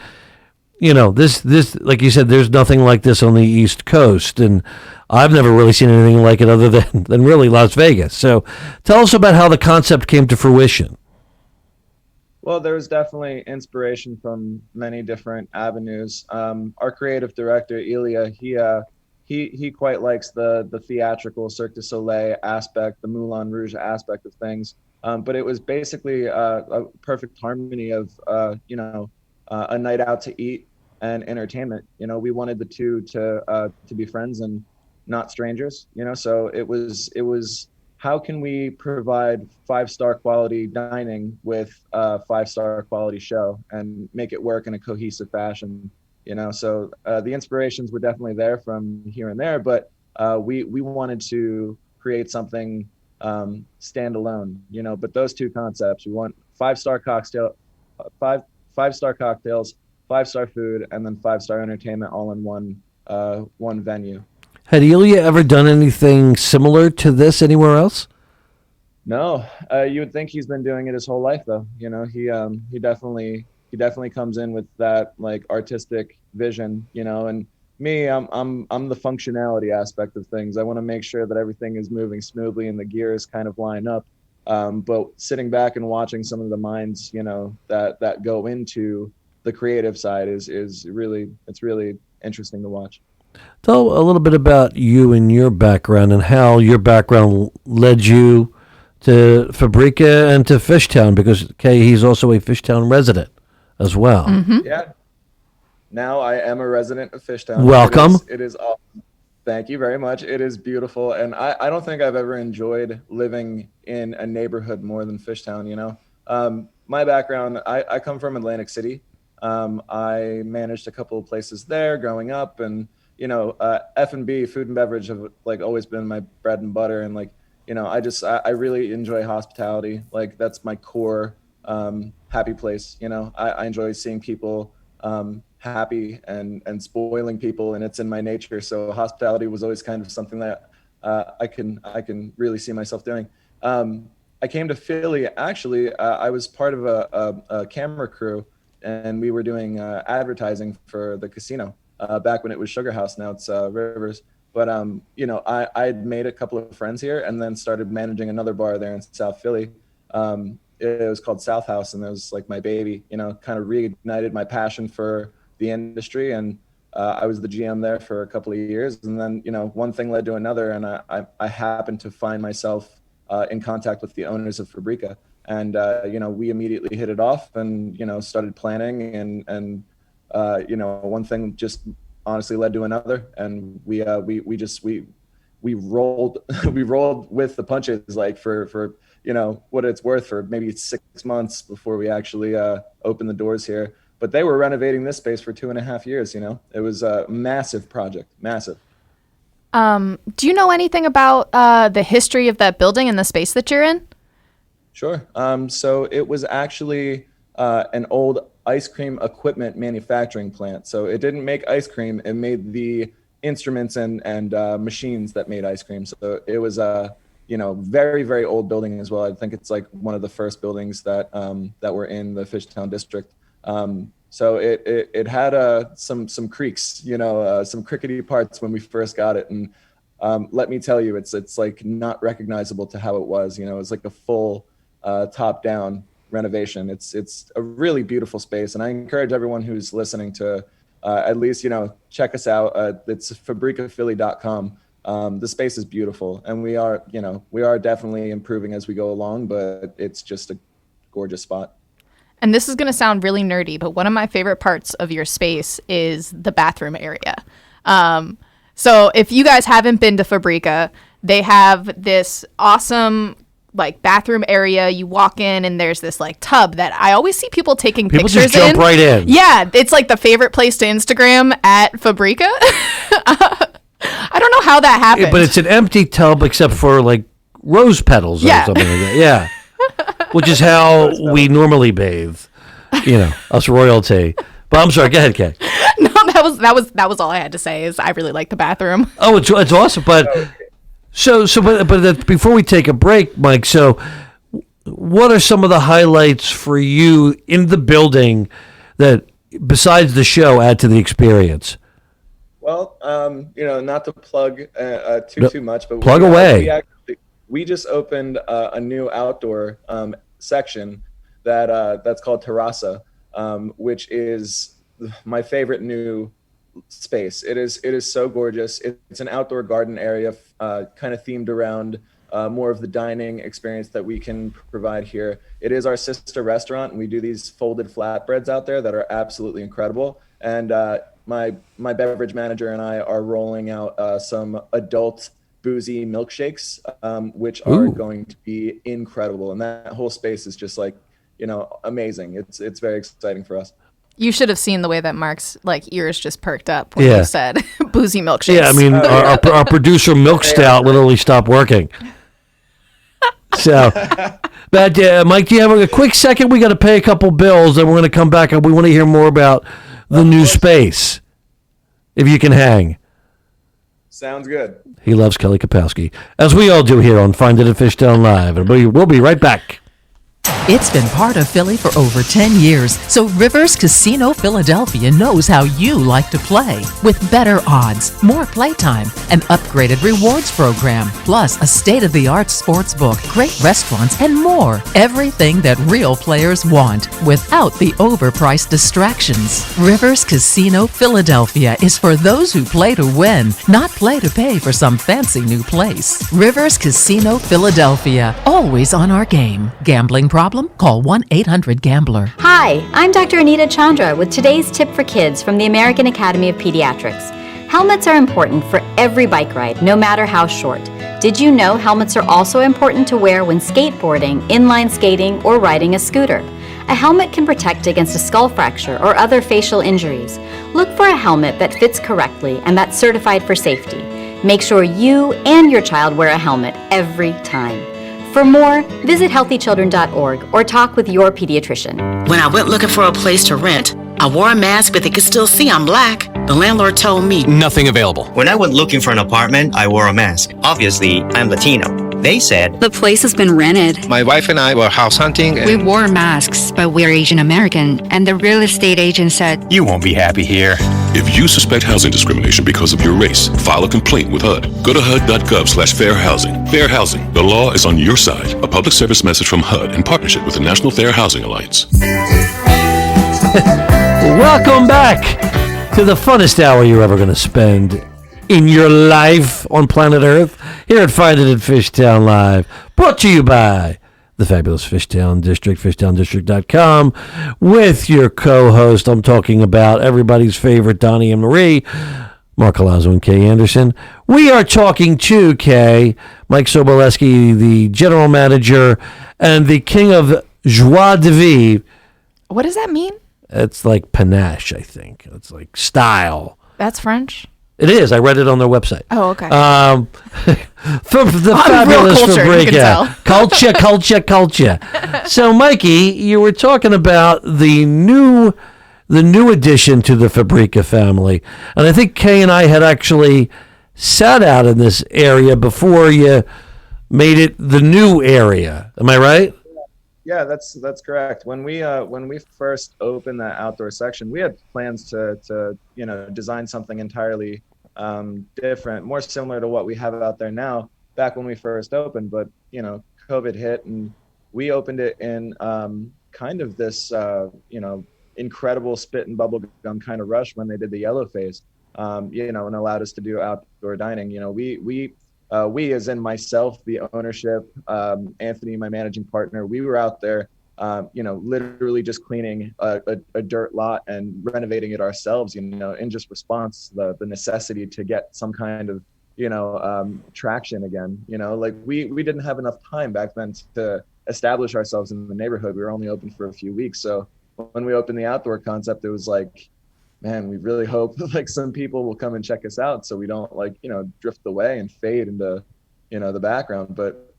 this like you said, there's nothing like this on the East Coast, and I've never really seen anything like it other than really Las Vegas. So tell us about how the concept came to fruition. Well, there was definitely inspiration from many different avenues. Our creative director, YLIA, he quite likes the theatrical Cirque Du Soleil aspect, the Moulin Rouge aspect of things. But it was basically a perfect harmony of, a night out to eat and entertainment. We wanted the two to be friends and not strangers. So it was how can we provide 5-star quality dining with a 5-star quality show and make it work in a cohesive fashion? So the inspirations were definitely there from here and there, but we wanted to create something standalone. But those two concepts, we want 5-star five-star cocktails, 5-star food, and then 5-star entertainment all in one venue. Had YLIA ever done anything similar to this anywhere else? No, you would think he's been doing it his whole life, though. He definitely comes in with that like artistic vision, and me, I'm the functionality aspect of things. I want to make sure that everything is moving smoothly and the gears kind of line up. But sitting back and watching some of the minds, that go into the creative side it's really interesting to watch. Tell a little bit about you and your background and how your background led you to Fabrika and to Fishtown, because Kae, he's also a Fishtown resident as well. Mm-hmm. Yeah. Now I am a resident of Fishtown. Welcome. It is awesome. Thank you very much. It is beautiful. And I don't think I've ever enjoyed living in a neighborhood more than Fishtown, My background, I come from Atlantic City. I managed a couple of places there growing up, and F&B, food and beverage, have like always been my bread and butter. And I really enjoy hospitality. Like that's my core happy place. I enjoy seeing people happy and spoiling people, and it's in my nature. So hospitality was always kind of something that I can really see myself doing. I came to Philly, actually. I was part of a camera crew, and we were doing advertising for the casino back when it was Sugar House. Now it's Rivers. But I'd made a couple of friends here, and then started managing another bar there in South Philly. It was called South House, and it was like my baby. Kind of reignited my passion for the industry, and I was the GM there for a couple of years. And then one thing led to another, and I happened to find myself in contact with the owners of Fabrika, and we immediately hit it off, and started planning, and one thing just honestly led to another, and we rolled we rolled with the punches, like for what it's worth, for maybe 6 months before we actually opened the doors here. But they were renovating this space for 2.5 years. It was a massive project, massive. Do you know anything about the history of that building and the space that you're in? Sure. So it was actually an old ice cream equipment manufacturing plant. So it didn't make ice cream; it made the instruments and machines that made ice cream. So it was a very, very old building as well. I think it's like one of the first buildings that were in the Fishtown District. So it had some creaks, some crickety parts when we first got it, and let me tell you, it's like not recognizable to how it was. It was like a full top-down renovation. It's a really beautiful space, and I encourage everyone who's listening to at least check us out. It's fabrikaphilly.com. The space is beautiful, and we are definitely improving as we go along, but it's just a gorgeous spot. And this is going to sound really nerdy, but one of my favorite parts of your space is the bathroom area. So if you guys haven't been to Fabrika, they have this awesome like bathroom area. You walk in and there's this like tub that I always see people taking pictures in. People just jump right in. Yeah, it's like the favorite place to Instagram at Fabrika. I don't know how that happened. Yeah, but it's an empty tub except for like rose petals or something like that. Yeah. Which is how we normally bathe, us royalty. But I'm sorry, go ahead, Kae. No, that was all I had to say. Is I really like the bathroom. Oh, it's awesome. But but before we take a break, Mike. So, what are some of the highlights for you in the building that, besides the show, add to the experience? Well, not to plug too much, but plug away. We just opened a new outdoor section that's called Terraza, which is my favorite new space. It is so gorgeous. It's an outdoor garden area, kind of themed around more of the dining experience that we can provide here. It is our sister restaurant, and we do these folded flatbreads out there that are absolutely incredible. And my beverage manager and I are rolling out some adult boozy milkshakes, which Ooh. are going to be incredible. And that whole space is just like, amazing. It's very exciting for us. You should have seen the way that Mark's ears just perked up when Yeah. you said boozy milkshakes. Yeah, I mean, our producer Milk Stout literally stopped working. So, but Mike, do you have a quick second? We got to pay a couple bills, and we're going to come back, and we want to hear more about the new space. If you can hang. Sounds good. He loves Kelly Kapowski, as we all do here on Find It at Fishtown Live, and we'll be right back. It's been part of Philly for over 10 years, so Rivers Casino Philadelphia knows how you like to play. With better odds, more playtime, an upgraded rewards program, plus a state-of-the-art sports book, great restaurants, and more. Everything that real players want, without the overpriced distractions. Rivers Casino Philadelphia is for those who play to win, not play to pay for some fancy new place. Rivers Casino Philadelphia, always on our game. Gambling problem? Call 1-800-GAMBLER. Hi, I'm Dr. Anita Chandra with today's tip for kids from the American Academy of Pediatrics. Helmets are important for every bike ride, no matter how short. Did you know helmets are also important to wear when skateboarding, inline skating, or riding a scooter? A helmet can protect against a skull fracture or other facial injuries. Look for a helmet that fits correctly and that's certified for safety. Make sure you and your child wear a helmet every time. For more, visit healthychildren.org or talk with your pediatrician. When I went looking for a place to rent, I wore a mask, but they could still see I'm black. The landlord told me nothing available. When I went looking for an apartment, I wore a mask. Obviously, I'm Latino. They said the place has been rented. My wife and I were house hunting. We wore masks, but we're Asian American. And the real estate agent said, you won't be happy here. If you suspect housing discrimination because of your race, file a complaint with HUD. Go to HUD.gov/fair housing. Fair housing. The law is on your side. A public service message from HUD in partnership with the National Fair Housing Alliance. Welcome back to the funnest hour you're ever going to spend in your life on planet Earth, here at Find It at Fishtown Live, brought to you by the fabulous Fishtown District, fishtowndistrict.com, with your co-host. I'm talking about everybody's favorite Donnie and Marie, Marc and Kae Anderson. We are talking to Kae, Mike Sobolewski, the general manager and the king of joie de vivre. What does that mean? It's like panache, I think. It's like style. That's French? It is. I read it on their website. Oh, okay. For the fabulous Fabrika. Culture. So, Mikey, you were talking about the new addition to the Fabrika family. And I think Kay and I had actually sat out in this area before you made it the new area. Am I right? Yeah, that's correct. When we first opened that outdoor section, we had plans to design something entirely different, more similar to what we have out there now. Back when we first opened, but COVID hit, and we opened it in kind of this incredible spit and bubble gum kind of rush when they did the yellow phase, and allowed us to do outdoor dining. We, as in myself, the ownership, Anthony, my managing partner, we were out there, literally just cleaning a dirt lot and renovating it ourselves, in just response to the necessity to get some kind of, traction again. We didn't have enough time back then to establish ourselves in the neighborhood. We were only open for a few weeks. So when we opened the outdoor concept, it was like, man, we really hope that some people will come and check us out so we don't drift away and fade into the background. But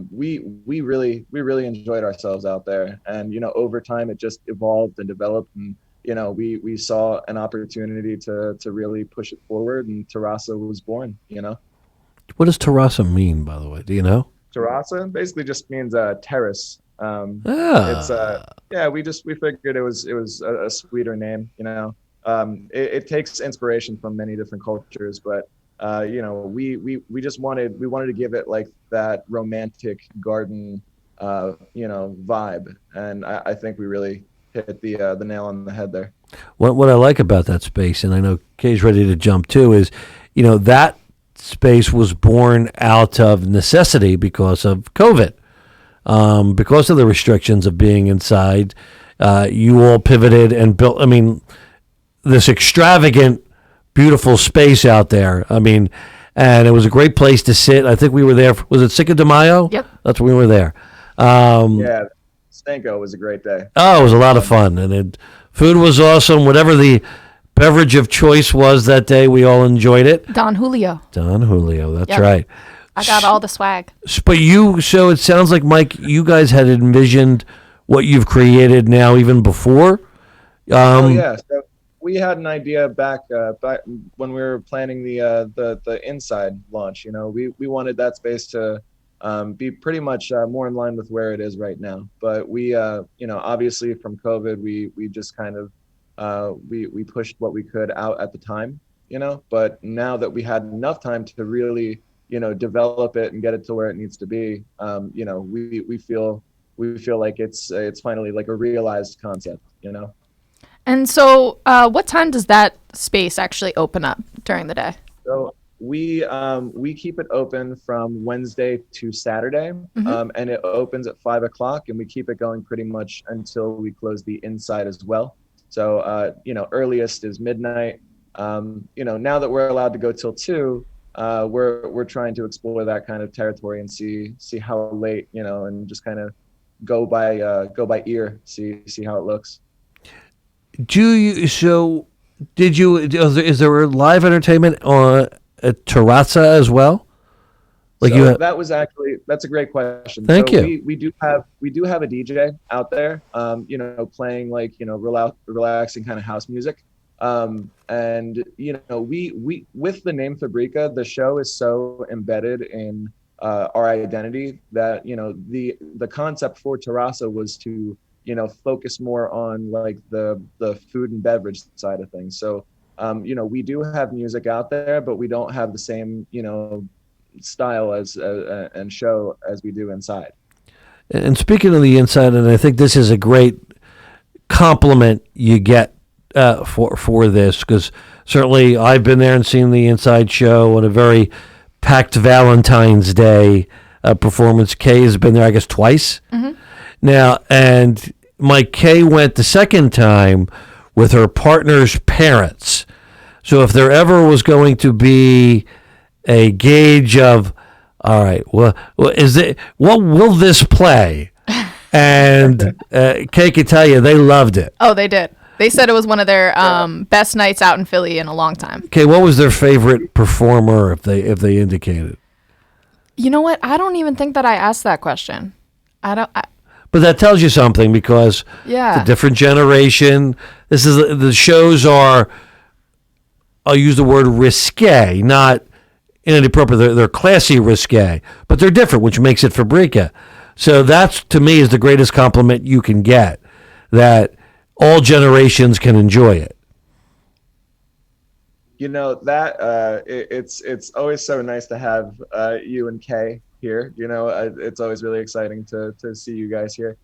we really enjoyed ourselves out there, and over time it just evolved and developed, and we saw an opportunity to really push it forward, and Terrassa was born. What does Terrassa mean, by the way? Do you know? Terrassa basically just means terrace. We figured it was a sweeter name. It takes inspiration from many different cultures, but we just wanted to give it like that romantic garden vibe, and I think we really hit the nail on the head there. What I like about that space, and I know Kay's ready to jump too, is that space was born out of necessity because of COVID, because of the restrictions of being inside. You all pivoted and built. I mean, this extravagant, beautiful space out there. I mean, and it was a great place to sit. I think we were there. Was it Cinco de Mayo? Yep. That's when we were there. Yeah, Stanko was a great day. Oh, it was a lot of fun, and food was awesome. Whatever the beverage of choice was that day, we all enjoyed it. Don Julio. Don Julio, that's Yep. right. I got all the swag. But so it sounds like, Mike, you guys had envisioned what you've created now even before. Yeah, so we had an idea back when we were planning the inside launch. We wanted that space to be pretty much more in line with where it is right now. But we, obviously from COVID, we just kind of we pushed what we could out at the time. But now that we had enough time to really develop it and get it to where it needs to be, we feel like it's finally like a realized concept. And so, what time does that space actually open up during the day? So we keep it open from Wednesday to Saturday, and it opens at 5 o'clock, and we keep it going pretty much until we close the inside as well. So earliest is midnight. Now that we're allowed to go till 2, we're trying to explore that kind of territory and see how late, and just kind of go by ear, see how it looks. Is there live entertainment on at Terrazza as well? That's a great question. Thank you. We do have a DJ out there, playing relaxing kind of house music. And we with the name Fabrika, the show is so embedded in our identity that the concept for Terrazza was to focus more on like the food and beverage side of things. So we do have music out there, but we don't have the same style as and show as we do inside. And speaking of the inside, and I think this is a great compliment you get for this, because certainly I've been there and seen the inside show on a very packed Valentine's Day performance. Kae has been there, I guess, twice now, and Mike Kae went the second time with her partner's parents. So if there ever was going to be a gauge of, all right, well, is it, what will this play? And Kae can tell you they loved it. Oh, they did. They said it was one of their best nights out in Philly in a long time. Okay, what was their favorite performer, if they indicated? You know what? I don't even think that I asked that question. But that tells you something, because it's a different generation. The shows are, I'll use the word risque, not inappropriate. They're classy risque, but they're different, which makes it Fabrika. So that's, to me, is the greatest compliment you can get, that all generations can enjoy it. It's always so nice to have you and Kae here. It's always really exciting to see you guys here.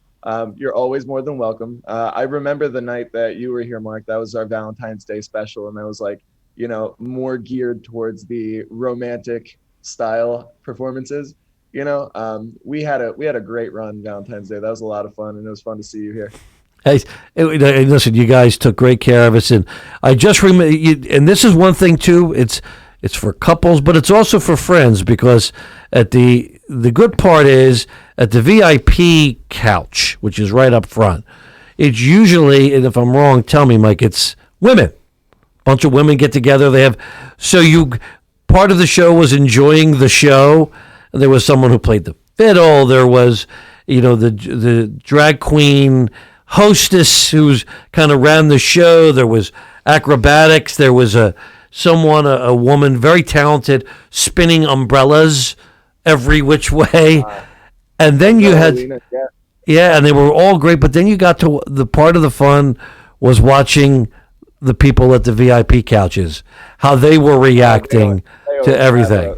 You're always more than welcome. I remember the night that you were here, Mark. That was our Valentine's Day special, and that was like, more geared towards the romantic style performances. We had a great run Valentine's Day. That was a lot of fun, and it was fun to see you here. Hey, listen, you guys took great care of us, and I just remember, and this is one thing too. It's for couples, but it's also for friends, because at the good part is at the VIP couch, which is right up front. It's usually, and if I'm wrong, tell me, Mike. It's women. A bunch of women get together. Part of the show was enjoying the show. And there was someone who played the fiddle. There was, the drag queen hostess who's kind of ran the show. There was acrobatics. There was a woman, very talented, spinning umbrellas every which way. And then you had, and they were all great. But then you got to the part of the fun was watching the people at the VIP couches, how they were reacting to everything.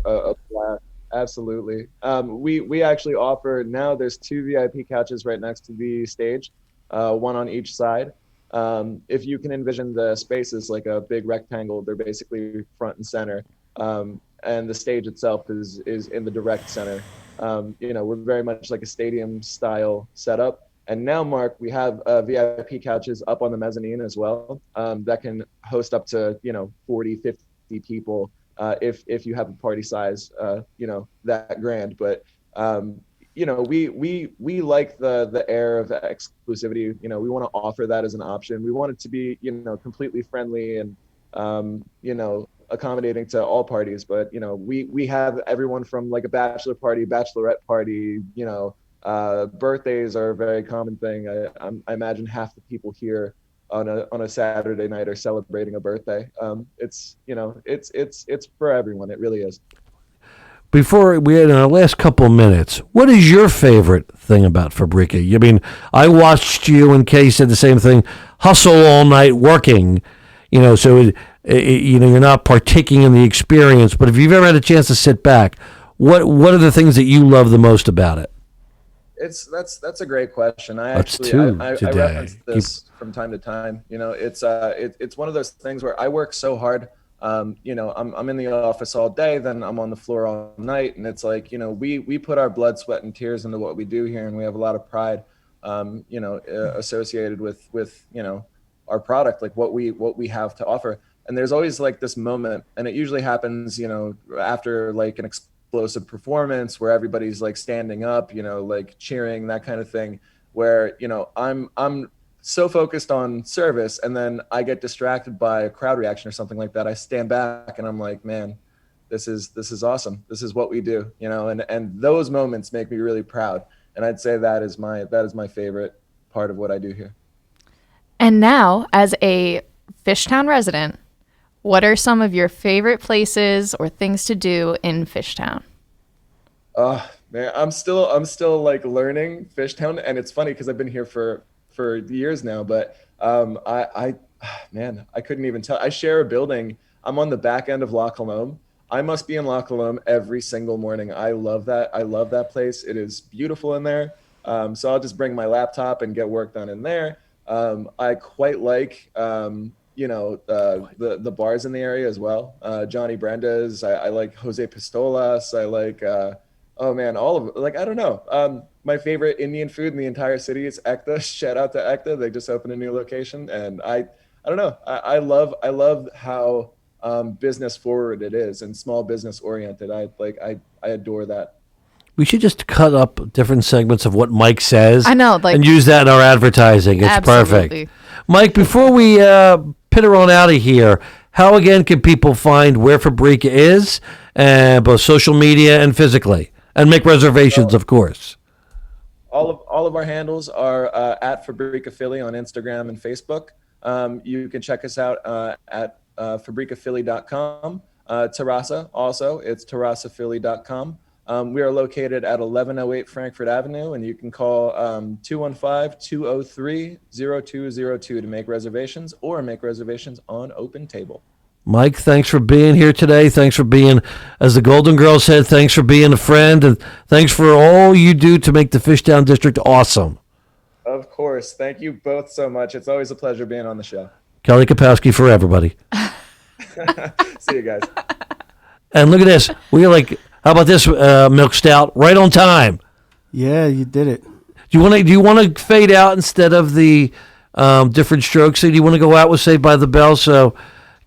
Absolutely. We actually offer now, there's 2 VIP couches right next to the stage, one on each side. If you can envision the spaces like a big rectangle, they're basically front and center. And the stage itself is in the direct center. We're very much like a stadium style setup. And now, Mark, we have VIP couches up on the mezzanine as well, that can host up to 40, 50 people if you have a party size, that grand. But we like the air of exclusivity. We want to offer that as an option. We want it to be, completely friendly and, accommodating to all parties. But, we have everyone from like a bachelor party, bachelorette party, birthdays are a very common thing. I imagine half the people here on a Saturday night are celebrating a birthday. It's for everyone. It really is. Before we had in our last couple of minutes, what is your favorite thing about Fabrika? I mean, I watched you and Kae said the same thing, hustle all night working, so you're not partaking in the experience. But if you've ever had a chance to sit back, what are the things that you love the most about it? That's a great question. I reference this from time to time. It's one of those things where I work so hard. I'm in the office all day, then I'm on the floor all night, and it's like, we put our blood, sweat, and tears into what we do here, and we have a lot of pride, associated with our product, like what we have to offer. And there's always like this moment, and it usually happens, after like an explosive performance where everybody's like standing up, like cheering, that kind of thing, where I'm so focused on service, and then I get distracted by a crowd reaction or something like that. I stand back and I'm like, man, this is awesome. This is what we do, and those moments make me really proud. And I'd say that is my favorite part of what I do here. And now, as a Fishtown resident, what are some of your favorite places or things to do in Fishtown? Man, I'm still like learning Fishtown, and it's funny because I've been here for years now, but I couldn't even tell. I share a building. I'm on the back end of La Colombe. I must be in La Colombe every single morning. I love that place. It is beautiful in there. So I'll just bring my laptop and get work done in there. I quite like the bars in the area as well. Johnny Brenda's. I like Jose Pistolas. I like all of it. Like, I don't know. My favorite Indian food in the entire city is Ekta. Shout out to Ekta. They just opened a new location, and I don't know. I love how business forward it is and small business oriented. I adore that. We should just cut up different segments of what Mike says. I know, and use that in our advertising. It's absolutely perfect. Mike, before we pitter on out of here, how again can people find where Fabrika is, both social media and physically, and make reservations, of course? All of our handles are at Fabrika Philly on Instagram and Facebook. You can check us out at fabrikaphilly.com. Terrassa also, it's terrassaphilly.com. We are located at 1108 Frankford Avenue, and you can call 215-203-0202 to make reservations, or make reservations on Open Table. Mike, thanks for being here today. Thanks for being, as the Golden Girl said, thanks for being a friend, and thanks for all you do to make the Fishtown District awesome. Of course. Thank you both so much. It's always a pleasure being on the show. Kelly Kapowski for everybody. See you guys. And look at this. We're like, how about this milk stout? Right on time. Yeah, you did it. Do you want to fade out instead of the different strokes? So do you want to go out with Saved by the Bell? So,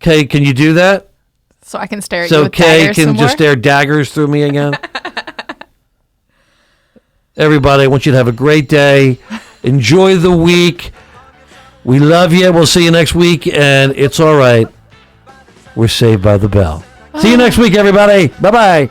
Kae, can you do that? So I can stare at you with Kae daggers can some just more? stare daggers through me again. Everybody, I want you to have a great day. Enjoy the week. We love you. We'll see you next week. And it's all right. We're Saved by the Bell. See you next week, everybody. Bye-bye.